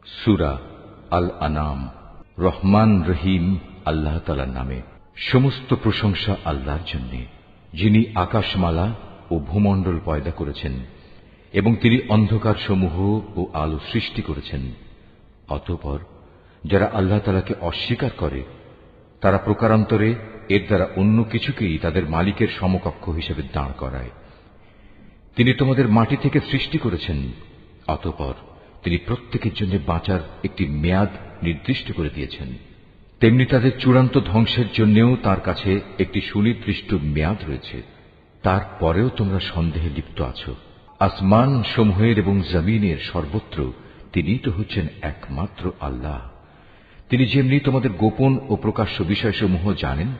সূরা আল আনাম। রহমান রহিম আল্লাহ তাআলার নামে। সমস্ত প্রশংসা আল্লাহর জন্য, যিনি আকাশমালা ও ভূমণ্ডল পয়দা করেছেন এবং তিনি অন্ধকার সমূহ ও আলো সৃষ্টি করেছেন। অতঃপর যারা আল্লাহ তাআলাকে অস্বীকার করে তারা প্রকারান্তরে এর দ্বারা অন্য কিছুকেই তাদের মালিকের সমকক্ষ হিসেবে দাঁড় করায়। তিনি তোমাদের মাটি থেকে সৃষ্টি করেছেন, অতঃপর তিনি প্রত্যেকের জন্য বাঁচার একটি মেয়াদ নির্দিষ্ট করে দিয়েছেন। তেমনি তাদের চূড়ান্ত ধ্বংসের জন্যও তার কাছে একটি সুনির্দিষ্ট মেয়াদ রয়েছে। তারপরেও তোমরা সন্দেহে লিপ্ত আছো। আসমান সমূহের এবং জমিনের সর্বত্র তিনিই তো হচ্ছেন একমাত্র আল্লাহ। তিনি যেমনি তোমাদের গোপন ও প্রকাশ্য বিষয়সমূহ জানেন,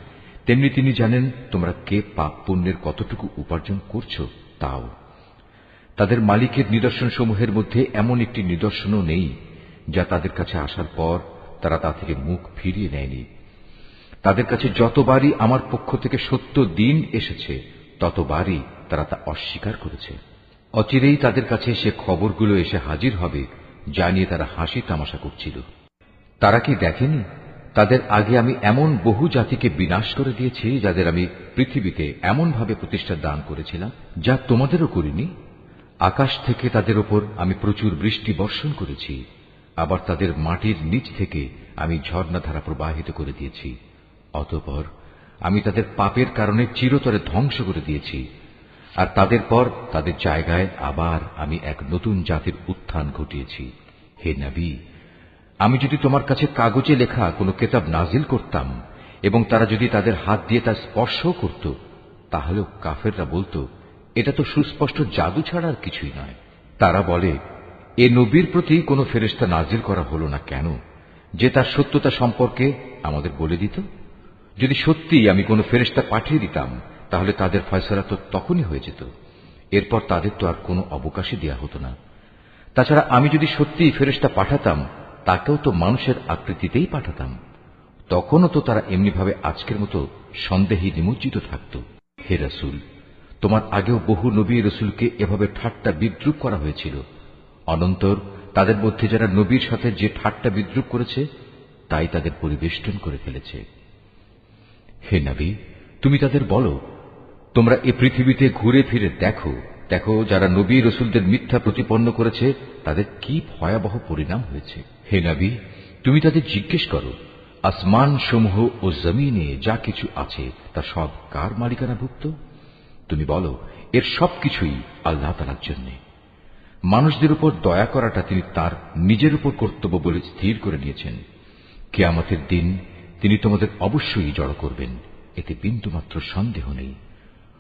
তেমনি তিনি জানেন তোমরা কে পাপ পুণ্যের কতটুকু উপার্জন করছো তাও। তাদের মালিকের নিদর্শনসমূহের মধ্যে এমন একটি নিদর্শনও নেই যা তাদের কাছে আসার পর তারা তা থেকে মুখ ফিরিয়ে নেয়নি। তাদের কাছে যতবারই আমার পক্ষ থেকে সত্য দিন এসেছে ততবারই তারা তা অস্বীকার করেছে। অচিরেই তাদের কাছে সে খবরগুলো এসে হাজির হবে যা নিয়ে তারা হাসি তামাশা করছিল। তারা কি দেখেনি তাদের আগে আমি এমন বহু জাতিকে বিনাশ করে দিয়েছি যাদের আমি পৃথিবীতে এমনভাবে প্রতিষ্ঠা দান করেছিলাম যা তোমাদেরও করিনি। আকাশ থেকে তাদের ওপর আমি প্রচুর বৃষ্টি বর্ষণ করেছি, আবার তাদের মাটির নিচ থেকে আমি ঝর্ণাধারা প্রবাহিত করে দিয়েছি। অতঃপর আমি তাদের পাপের কারণে চিরতরে ধ্বংস করে দিয়েছি, আর তাদের পর তাদের জায়গায় আবার আমি এক নতুন জাতির উত্থান ঘটিয়েছি। হে নবী, আমি যদি তোমার কাছে কাগজে লেখা কোনো কেতাব নাজিল করতাম এবং তারা যদি তাদের হাত দিয়ে তা স্পর্শ করত, তাহলেও কাফেররা বলতো এটা তো সুস্পষ্ট জাদু ছাড়া আর কিছুই নয়। তারা বলে, এ নবীর প্রতি কোনো ফেরেশতা নাজিল করা হলো না কেন, যে তার সত্যতা সম্পর্কে আমাদের বলে দিত? যদি সত্যিই আমি কোনো ফেরেশতা পাঠিয়ে দিতাম তাহলে তাদের ফয়সালা তো তখনই হয়ে যেত, এরপর তাদের তো আর কোনো অবকাশই দেয়া হতো না। তাছাড়া আমি যদি সত্যিই ফেরেশতা পাঠাতাম তাকেও তো মানুষের আকৃতিতেই পাঠাতাম, তখনও তো তারা এমনিভাবে আজকের মতো সন্দেহে নিমজ্জিত থাকত। হে রাসূল, তোমার আগেও বহু নবী রাসূলকে এভাবে ঠাট্টা বিদ্রূপ করা হয়েছিল। অনন্তর তাদের মধ্যে যারা নবীর সাথে যে ঠাট্টা বিদ্রূপ করেছে তাই তাদের পরিবেষ্টন করে ফেলেছে। হে নবী, তুমি তাদের বলো, তোমরা এ পৃথিবীতে ঘুরে ফিরে দেখো দেখো যারা নবী রাসূলদের মিথ্যা প্রতিপন্ন করেছে তাদের কি ভয়াবহ পরিণাম হয়েছে। হে নবী, তুমি তাদের জিজ্ঞেস করো, আসমান সমূহ ও জমিনে যা কিছু আছে তা সব কার মালিকানাভুক্ত? তুমি বলো, এর সবকিছুই আল্লাহ তাআলার জন্য। মানুষদের উপর দয়া করাটা তিনি তার নিজের উপর কর্তব্য বলে স্থির করে নিয়েছেন। কিয়ামতের দিন তিনি তোমাদের অবশ্যই জড়ো করবেন, এতে বিন্দুমাত্র সন্দেহ নেই।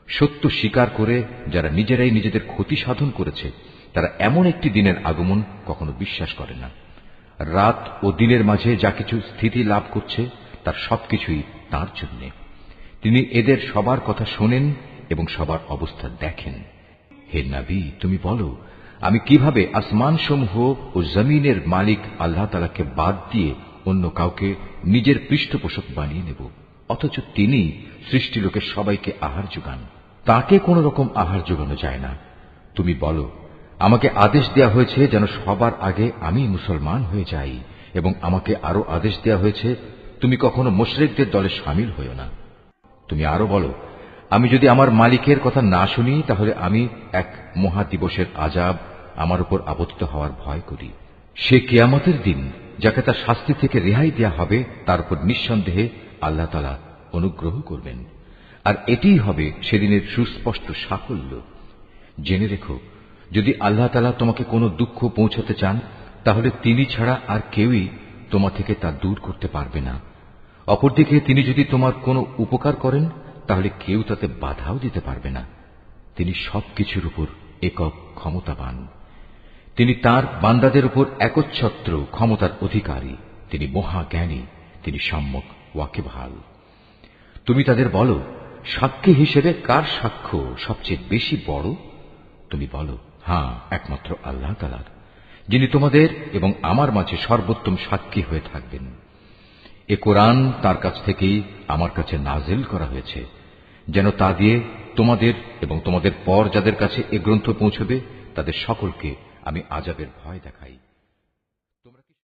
সত্য স্বীকার করে যারা নিজেরাই নিজেদের ক্ষতি সাধন করেছে তারা এমন একটি দিনের আগমন কখনো বিশ্বাস করে না। রাত ও দিনের মাঝে যা কিছু স্থিতি লাভ করছে তার সবকিছুই তাঁর জন্য। তিনি এদের সবার কথা শোনেন এবং সবার অবস্থা দেখেন। হে নবী, তুমি বলো, আমি কিভাবে আসমান সমূহ ও জমিনের মালিক আল্লাহ তাআলাকে বাদ দিয়ে অন্য কাউকে নিজের পৃষ্ঠপোষক বানিয়ে নেব, অথচ তিনি সৃষ্টি লোকের সবাইকে আহার যোগান, তাকে কোন রকম আহার যোগানো যায় না। তুমি বলো, আমাকে আদেশ দেয়া হয়েছে যেন সবার আগে আমি মুসলমান হয়ে যাই, এবং আমাকে আরো আদেশ দেয়া হয়েছে তুমি কখনো মুশরিকদের দলে শামিল হইও না। তুমি আরো বলো, আমি যদি আমার মালিকের কথা না শুনি তাহলে আমি এক মহা দিবসের আযাব আমার উপর আপতিত হওয়ার ভয় করি। সে কিয়ামতের দিন যাকে তার শাস্তি থেকে রেহাই দেয়া হবে তার উপর নিঃসন্দেহে আল্লাহ তাআলা অনুগ্রহ করবেন, আর এটিই হবে সেদিনের সুস্পষ্ট সাফল্য। জেনে রেখো, যদি আল্লাহ তাআলা তোমাকে কোনো দুঃখ পৌঁছাতে চান তাহলে তিনি ছাড়া আর কেউই তোমা থেকে তা দূর করতে পারবে না। অপরদিকে তিনি যদি তোমার কোনো উপকার করেন তাহলে কেউ তাতে বাধাও দিতে পারবে না। তিনি সবকিছুর উপর একক ক্ষমতাবান। তিনি তার বান্দাদের উপর একচ্ছত্র ক্ষমতার অধিকারী। তিনি মহাজ্ঞানী, তিনি সম্যক ওয়াকিবহাল। তুমি তাদের বলো, সাক্ষী হিসেবে কার সাক্ষ্য সবচেয়ে বেশি বড়? তুমি বলো, হ্যাঁ, একমাত্র আল্লাহ তাআলার, যিনি তোমাদের এবং আমার মাঝে সর্বোত্তম সাক্ষী হয়ে থাকবেন। এ কোরআন তার কাছ থেকেই আমার কাছে নাজিল করা হয়েছে, যেন তা দিয়ে তোমাদের এবং তোমাদের পর যাদের কাছে এ গ্রন্থ পৌঁছবে তাদের সকলকে আমি আযাবের ভয় দেখাই।